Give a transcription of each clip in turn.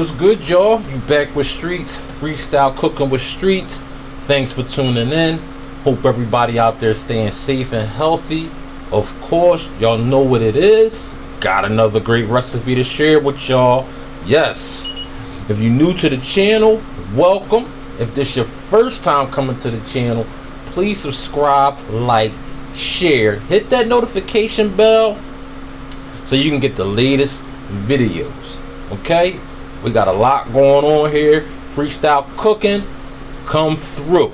What's good, y'all? You back with Streets, freestyle cooking with Streets. Thanks for tuning in. Hope everybody out there staying safe and healthy. Of course, y'all know what it is. Got another great recipe to share with y'all. Yes, if you're new to the channel, welcome. If this your first time coming to the channel, please subscribe, like, share, hit that notification bell so you can get the latest videos. Okay, we got a lot going on here. Freestyle cooking, come through.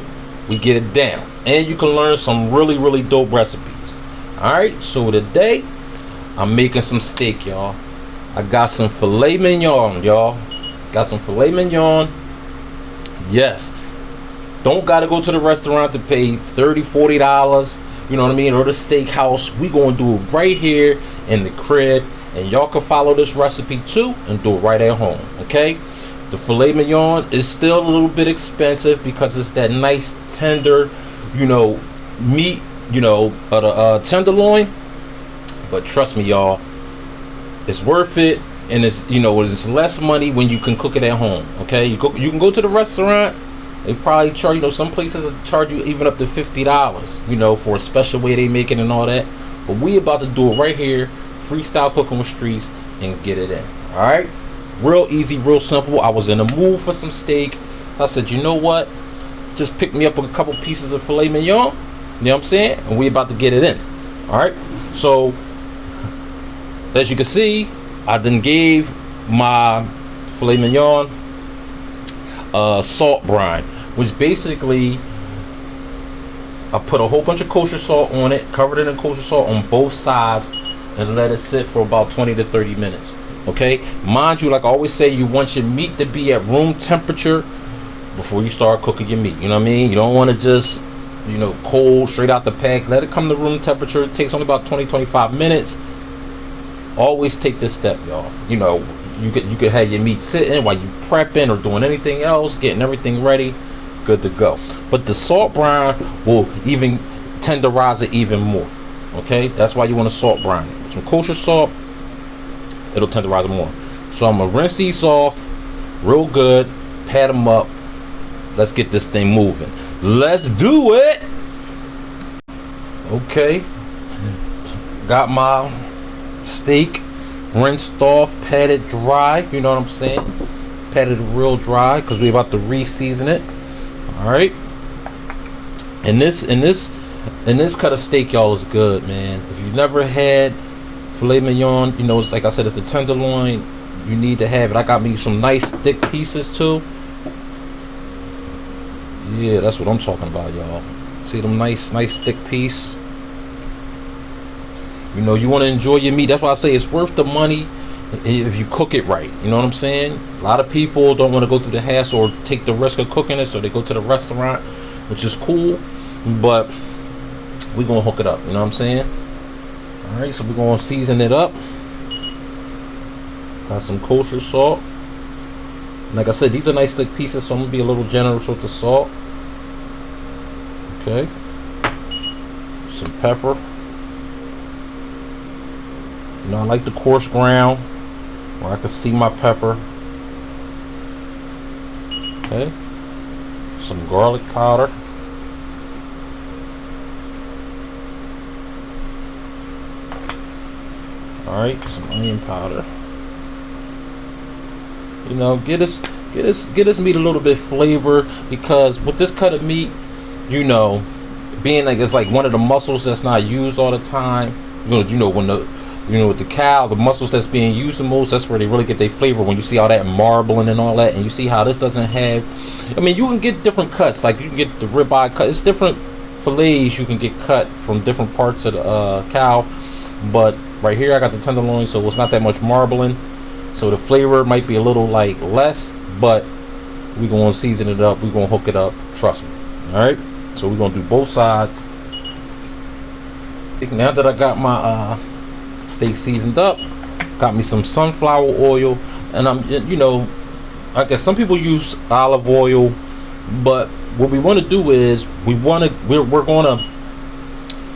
We get it down, and you can learn some really dope recipes. All right, so today I'm making some steak, y'all. I got some filet mignon, y'all. Got some filet mignon. Yes, don't gotta go to the restaurant to pay $30-$40, you know what I mean, or the steakhouse. We gonna do it right here in the crib, and y'all can follow this recipe too and do it right at home. Okay, the filet mignon is still a little bit expensive because it's that nice tender, you know, meat, you know, the tenderloin. But trust me, y'all, it's worth it, and it's, you know, it's less money when you can cook it at home. Okay, you can go to the restaurant. They probably charge, you know, some places charge you even up to $50, you know, for a special way they make it and all that. But we about to do it right here, freestyle cooking with Streets, and get it in. All right, real easy, real simple. I was in the mood for some steak, so I said, you know what, just pick me up a couple pieces of filet mignon. You know what I'm saying? And we about to get it in. All right, so as you can see, I done gave my filet mignon salt brine, which basically I put a whole bunch of kosher salt on it, covered it in kosher salt on both sides, and let it sit for about 20 to 30 minutes. Okay, mind you, like I always say, you want your meat to be at room temperature before you start cooking your meat. You know what I mean? You don't want to just, you know, cold straight out the pack. Let it come to room temperature. It takes only about 20-25 minutes. Always take this step, y'all. You know, you could have your meat sitting while you prepping or doing anything else, getting everything ready, good to go. But the salt brine will even tenderize it even more. Okay, that's why you want to salt brine it. Some kosher salt, it'll tenderize it more. So I'm gonna rinse these off real good, pat them up. Let's get this thing moving. Let's do it. Okay, got my steak rinsed off, patted dry, you know what I'm saying, patted real dry because we're about to re-season it. All right, and this cut of steak, y'all, is good, man. If you've never had filet mignon, you know, it's like I said, it's the tenderloin. You need to have it. I got me some nice thick pieces too. Yeah, that's what I'm talking about, y'all. See them nice thick piece. You know, you want to enjoy your meat. That's why I say it's worth the money if you cook it right. You know what I'm saying? A lot of people don't want to go through the hassle or take the risk of cooking it, so they go to the restaurant, which is cool. But we're going to hook it up. You know what I'm saying? All right, so we're going to season it up. Got some kosher salt. Like I said, these are nice thick pieces, so I'm going to be a little generous with the salt. Okay. Some pepper. You know, I like the coarse ground where I can see my pepper. Okay. Some garlic powder. Alright, some onion powder. You know, get us meat a little bit flavor, because with this cut of meat, you know, being like it's like one of the muscles that's not used all the time. You know when with the cow, the muscles that's being used the most, that's where they really get their flavor. When you see all that marbling and all that, and you see how this doesn't have, I mean, you can get different cuts, like you can get the ribeye cut. It's different fillets you can get cut from different parts of the cow, but right here I got the tenderloin, so it's not that much marbling, so the flavor might be a little like less, but we're gonna season it up, we're gonna hook it up, trust me. All right, so we're gonna do both sides. Now that I got my steak seasoned up, got me some sunflower oil, and I'm, you know, I guess some people use olive oil, but what we want to do is we're going to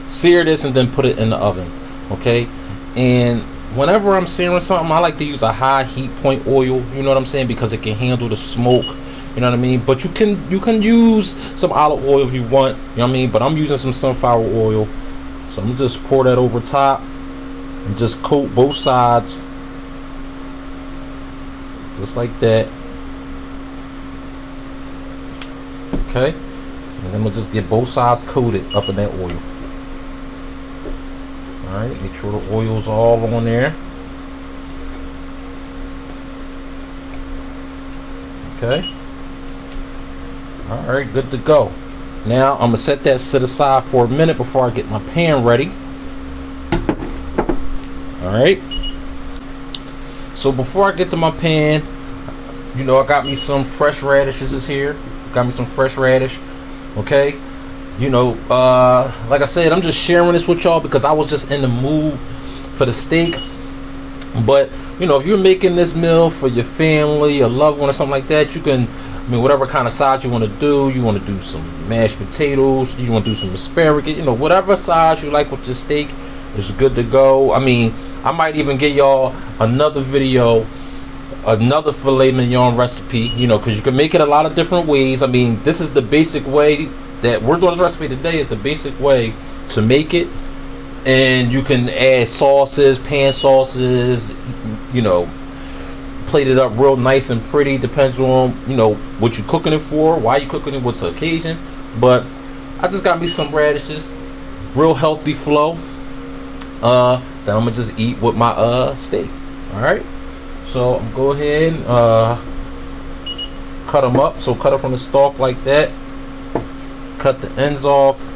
sear this and then put it in the oven. Okay, and whenever I'm searing something, I like to use a high heat point oil, you know what I'm saying, because it can handle the smoke, you know what I mean. But you can use some olive oil if you want, you know what I mean, but I'm using some sunflower oil. So I'm gonna just pour that over top and just coat both sides just like that. Okay, and then we'll just get both sides coated up in that oil. Alright, make sure the oil's all on there. Okay. Alright, good to go. Now I'm gonna set that to the side for a minute before I get my pan ready. Alright. So before I get to my pan, you know, I got me some fresh radishes here. Got me some fresh radish. Okay. You know, like I said, I'm just sharing this with y'all because I was just in the mood for the steak. But you know, if you're making this meal for your family, a loved one, or something like that, you can, I mean, whatever kind of size you want to do. You want to do some mashed potatoes, you want to do some asparagus, you know, whatever size you like with your steak is good to go. I mean, I might even get y'all another video, another filet mignon recipe, you know, because you can make it a lot of different ways. I mean, this is the basic way that we're doing this recipe today, is the basic way to make it. And you can add sauces, pan sauces, you know, plate it up real nice and pretty. Depends on, you know, what you're cooking it for, why you cooking it, what's the occasion. But I just got me some radishes, real healthy flow, that I'm gonna just eat with my steak. All right, so I'm go ahead and cut them up. So cut it from the stalk like that, cut the ends off.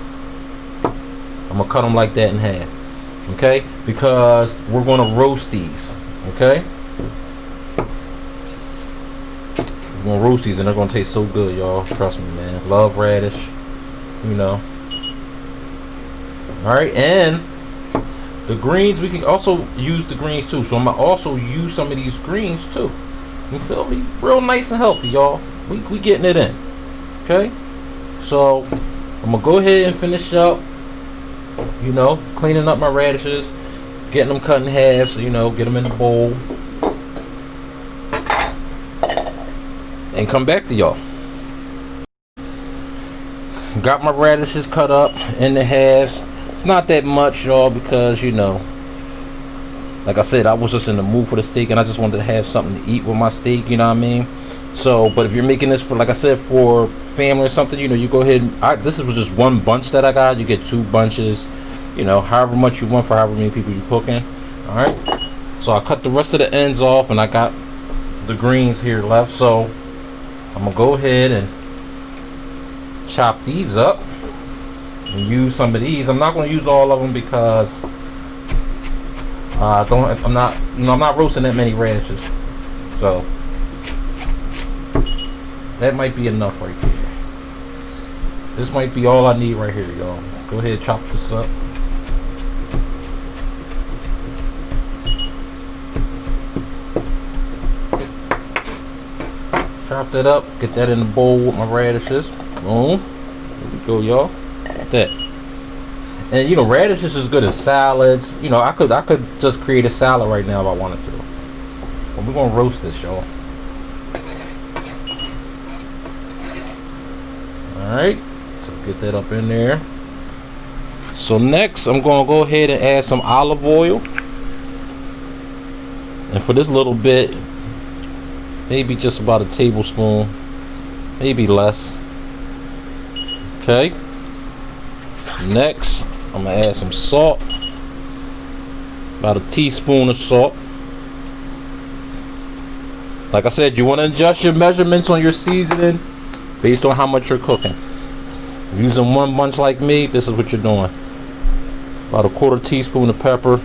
I'm gonna cut them like that in half, okay, because we're gonna roast these. Okay, we're gonna roast these and they're gonna taste so good, y'all. Trust me, man. Love radish, you know. All right, and the greens, we can also use the greens too. So I'm gonna also use some of these greens too. You feel me? Real nice and healthy, y'all. We getting it in. Okay, so I'm gonna go ahead and finish up, you know, cleaning up my radishes, getting them cut in half, so, you know, get them in the bowl, and come back to y'all. Got my radishes cut up in the halves. It's not that much, y'all, because, you know, like I said, I was just in the mood for the steak and I just wanted to have something to eat with my steak, you know what I mean? So, but if you're making this for, like I said, for family or something, you know, you go ahead and, this was just one bunch that I got. You get 2 bunches, you know, however much you want for however many people you're cooking. All right. So I cut the rest of the ends off and I got the greens here left. So I'm going to go ahead and chop these up and use some of these. I'm not going to use all of them because I'm not roasting that many radishes. So that might be enough right there. This might be all I need right here, y'all. Go ahead, chop this up. Chop that up, get that in the bowl with my radishes. Boom. There we go, y'all. Like that. And you know, radishes is good as salads. You know, I could just create a salad right now if I wanted to. But we're gonna roast this, y'all. Alright. So get that up in there. So next I'm gonna go ahead and add some olive oil. And for this little bit, maybe just about a tablespoon, maybe less. Okay. Next, I'm gonna add some salt, about a teaspoon of salt. Like I said, you want to adjust your measurements on your seasoning based on how much you're cooking. If you're using one bunch like me, this is what you're doing. About a 1/4 teaspoon of pepper.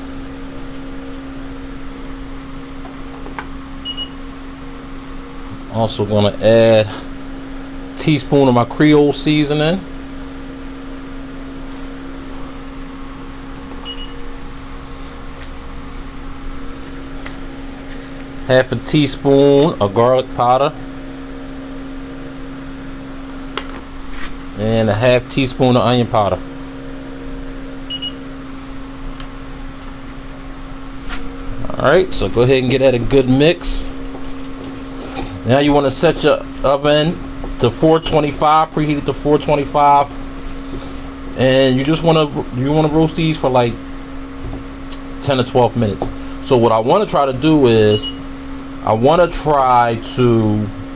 Also gonna add a teaspoon of my Creole seasoning. Half a teaspoon of garlic powder. And a half teaspoon of onion powder. Alright, so go ahead and get that a good mix. Now you want to set your oven to 425, preheat it to 425, and you just want to roast these for like 10 to 12 minutes. So what I want to try to do is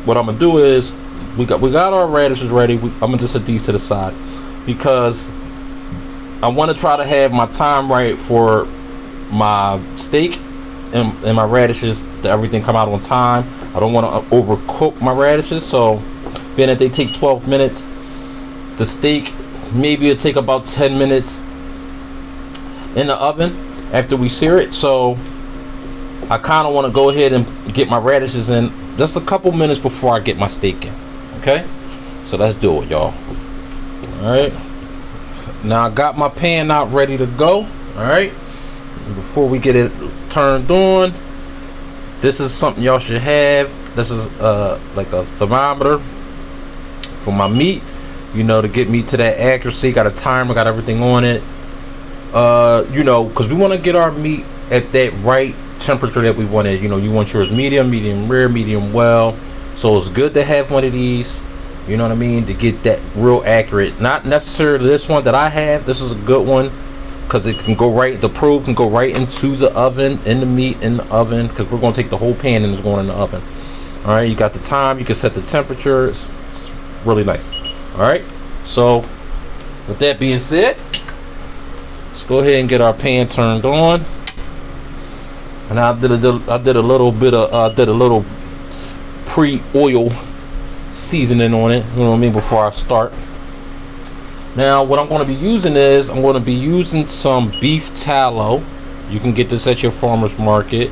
what I'm gonna do is we got our radishes ready. I'm gonna just set these to the side because I want to try to have my time right for my steak and my radishes, that everything come out on time. I don't want to overcook my radishes, so being that they take 12 minutes, the steak maybe it'll take about 10 minutes in the oven after we sear it. So I kind of want to go ahead and get my radishes in just a couple minutes before I get my steak in. Okay, so let's do it, y'all. All right, now I got my pan out ready to go. All right, before we get it turned on, this is something y'all should have. This is like a thermometer for my meat, you know, to get me to that accuracy. Got a timer, got everything on it, you know, because we want to get our meat at that right temperature that we want it. You know, you want yours medium, medium rare, medium well. So it's good to have one of these, you know what I mean, to get that real accurate. Not necessarily this one that I have. This is a good one because it can go right, the probe can go right into the oven, in the meat in the oven, because we're going to take the whole pan and it's going in the oven. All right, you got the time, you can set the temperature. It's really nice. All right, so with that being said, let's go ahead and get our pan turned on. And I did a little bit of pre-oil seasoning on it, you know what I mean, before I start. Now what I'm going to be using is I'm going to be using some beef tallow. You can get this at your farmer's market.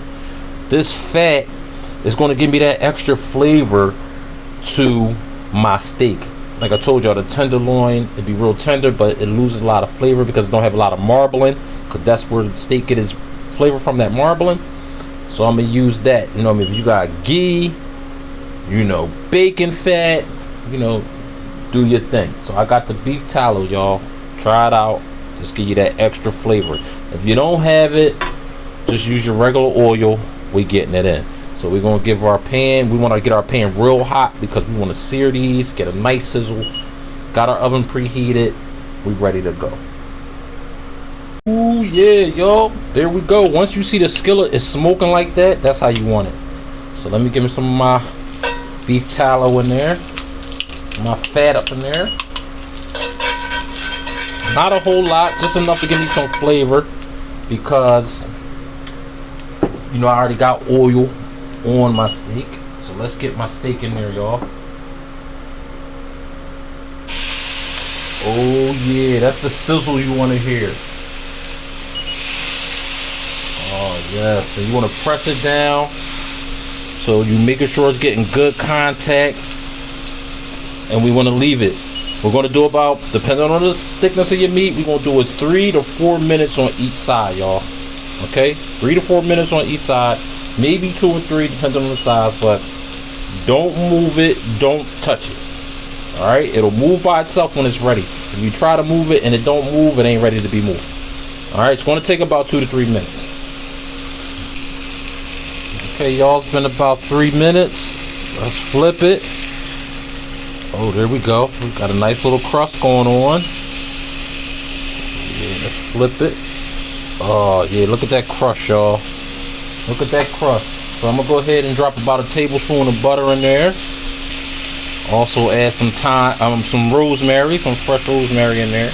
This fat is going to give me that extra flavor to my steak. Like I told y'all, the tenderloin, it'd be real tender, but it loses a lot of flavor because it don't have a lot of marbling, because that's where the steak get its flavor from, that marbling. So I'm gonna use that. You know, I mean, if you got ghee, you know, bacon fat, you know, do your thing. So I got the beef tallow, y'all. Try it out. Just give you that extra flavor. If you don't have it, just use your regular oil. We getting it in. So we're gonna give our pan. We want to get our pan real hot because we want to sear these, get a nice sizzle. Got our oven preheated. We ready to go. Ooh yeah, y'all. There we go. Once you see the skillet is smoking like that, that's how you want it. So let me give me some of my beef tallow in there. My fat up in there. Not a whole lot, just enough to give me some flavor because, you know, I already got oil on my steak. So let's get my steak in there, y'all. Oh yeah, that's the sizzle you want to hear. Oh yeah, so you want to press it down so you making sure it's getting good contact, and we want to leave it. We're going to do about, depending on the thickness of your meat, we're going to do it 3 to 4 minutes on each side, y'all. Okay, 3 to 4 minutes on each side, maybe 2 or 3 depending on the size, but don't move it, don't touch it. All right, it'll move by itself when it's ready. If you try to move it and it don't move, it ain't ready to be moved. All right, it's going to take about 2 to 3 minutes. Okay, y'all, it's been about 3 minutes. Let's flip it. Oh, there we go. We got a nice little crust going on. Yeah, let's flip it. Oh yeah, look at that crust, y'all. Look at that crust. So I'm gonna go ahead and drop about a tablespoon of butter in there. Also add some rosemary, some fresh rosemary in there.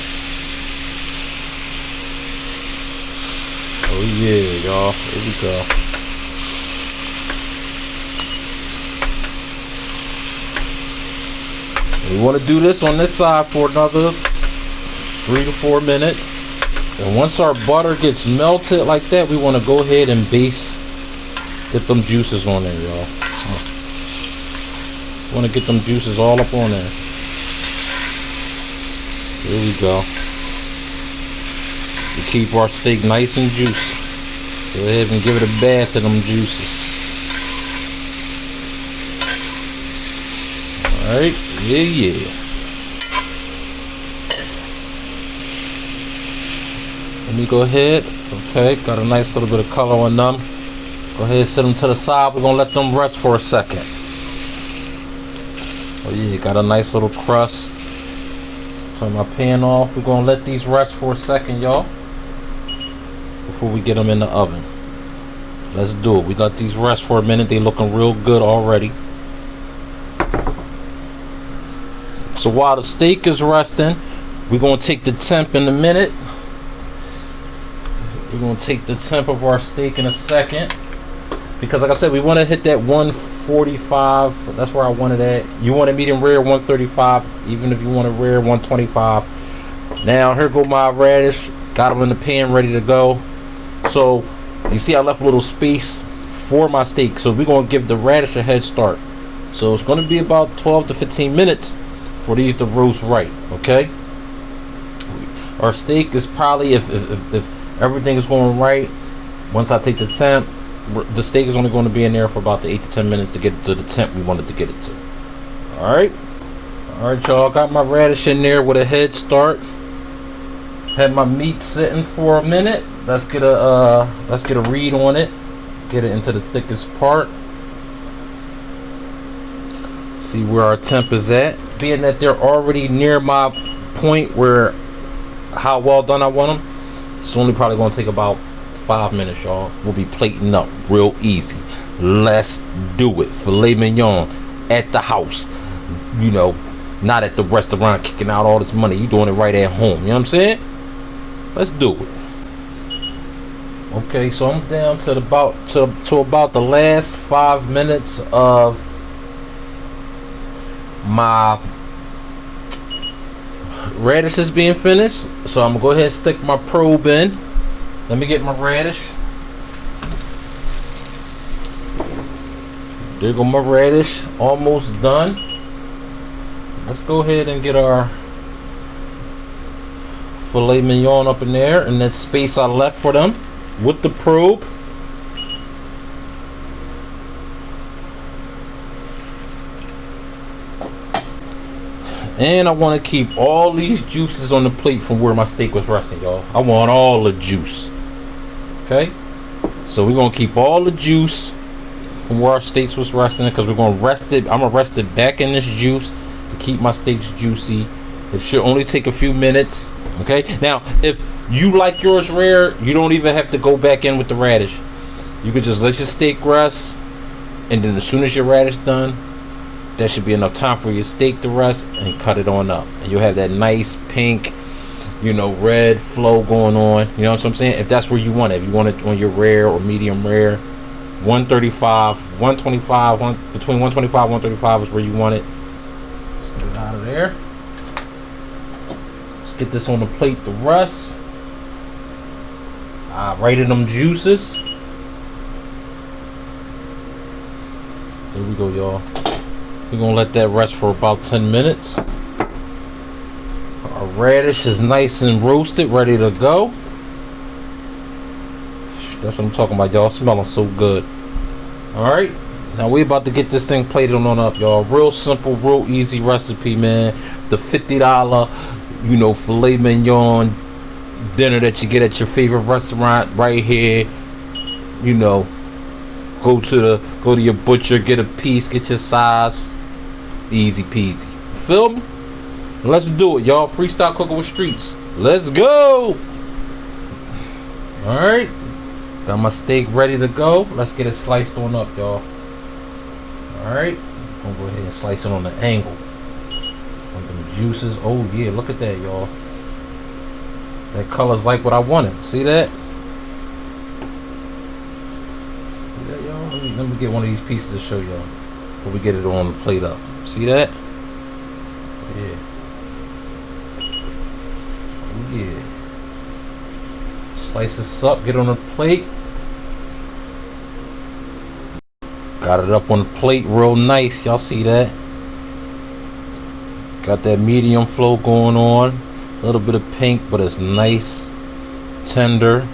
Oh yeah, y'all. Here we go. We want to do this on this side for another 3 to 4 minutes. And once our butter gets melted like that, we want to go ahead and get them juices on there, y'all. Want to get them juices all up on there. There we go. We keep our steak nice and juicy. Go ahead and give it a bath of them juices. Alright, yeah. Let me go ahead. Okay, got a nice little bit of color on them. Go ahead and set them to the side. We're gonna let them rest for a second. Oh yeah, got a nice little crust. Turn my pan off. We're gonna let these rest for a second, y'all, before we get them in the oven. Let's do it. We let these rest for a minute. They looking real good already. So while the steak is resting, we're gonna take the temp in a minute. We're gonna take the temp of our steak in a second, because like I said, we want to hit that 145. That's where I wanted at. You want a medium rare 135, even if you want a rare 125. Now here go my radish. Got them in the pan ready to go. So you see I left a little space for my steak, so we're gonna give the radish a head start. So it's gonna be about 12 to 15 minutes for these to roast right. Okay, our steak is probably, if everything is going right, once I take the temp, the steak is only going to be in there for about the 8 to 10 minutes to get to the temp we wanted to get it to. Alright, y'all, got my radish in there with a head start. Had my meat sitting for a minute. Let's get a read on it. Get it into the thickest part. See where our temp is at. Being that they're already near my point where how well done I want them, it's only probably going to take about 5 minutes, y'all. We'll be plating up real easy. Let's do it. Filet mignon at the house. You know, not at the restaurant kicking out all this money. You doing it right at home. You know what I'm saying? Let's do it. Okay, so I'm down to about the last 5 minutes of my radish is being finished. So I'm gonna go ahead and stick my probe in. Let me get my radish. There go my radish, almost done. Let's go ahead and get our filet mignon up in there, and that space I left for them with the probe. And I want to keep all these juices on the plate from where my steak was resting, y'all. I want all the juice. Okay? So we're going to keep all the juice from where our steaks was resting, because we're going to rest it. I'm going to rest it back in this juice to keep my steaks juicy. It should only take a few minutes. Okay? Now, if you like yours rare, you don't even have to go back in with the radish. You could just let your steak rest, and then as soon as your radish done, that should be enough time for your steak to rest, and cut it on up, and you'll have that nice pink, you know, red flow going on. You know what I'm saying? If that's where you want it. If you want it on your rare or medium rare, 135, 125, between 125 and 135 is where you want it. Let's get it out of there. Let's get this on the plate to rest. I rated them juices. There we go, y'all. We're gonna let that rest for about 10 minutes. Our radish is nice and roasted, ready to go. That's what I'm talking about, y'all. Smelling so good. Alright, now we about to get this thing plated on up, y'all. Real simple, real easy recipe, man. The $50, you know, filet mignon dinner that you get at your favorite restaurant right here. You know, go to your butcher, get a piece, get your size. Easy peasy. Feel me? Let's do it, y'all. Freestyle cooking with streets. Let's go. Alright, got my steak ready to go. Let's get it sliced on up, y'all. Alright, I'm gonna go ahead and slice it on the angle. On them juices. Oh yeah, look at that, y'all. That color's like what I wanted. See that? See that, y'all? Let me get one of these pieces to show y'all before we get it on the plate up. See that? Yeah. Oh yeah. Slice this up, get it on the plate. Got it up on the plate real nice. Y'all see that? Got that medium flow going on. A little bit of pink, but it's nice, tender.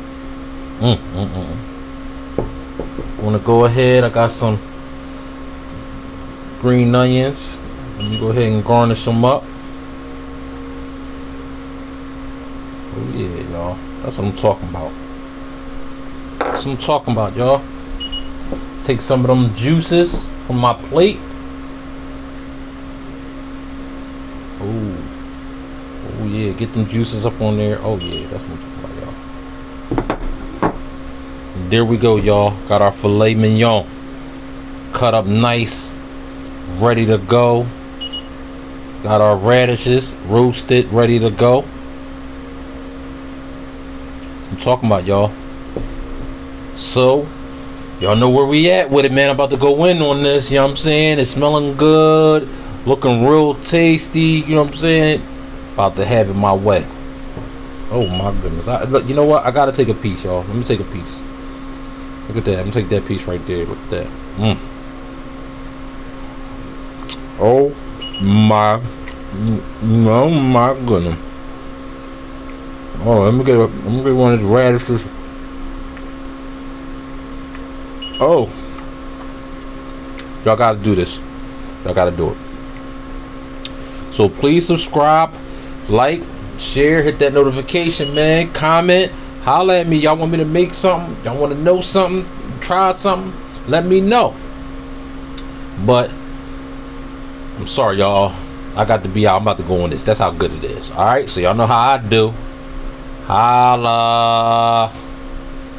Want to go ahead? I got some green onions. Let me go ahead and garnish them up. Oh yeah, y'all. That's what I'm talking about. That's what I'm talking about, y'all. Take some of them juices from my plate. Oh yeah, get them juices up on there. Oh yeah, that's what I'm talking about, y'all. There we go, y'all. Got our filet mignon cut up nice, ready to go. Got our radishes roasted, ready to go. I'm talking about, y'all. So y'all know where we at with it, man. I'm about to go in on this, you know what I'm saying? It's smelling good, looking real tasty, you know what I'm saying? About to have it my way. Oh my goodness. Look, you know what? I gotta take a piece, y'all. Let me take a piece. Look at that. I'm gonna take that piece right there. Look at that. Oh my goodness. Oh, let me get one of the radishes. Oh, y'all gotta do this. Y'all gotta do it. So please subscribe, like, share, hit that notification, man. Comment, holla at me. Y'all want me to make something? Y'all want to know something? Try something? Let me know. But I'm sorry, y'all. I got to be out. I'm about to go on this. That's how good it is. All right. So y'all know how I do. Holla.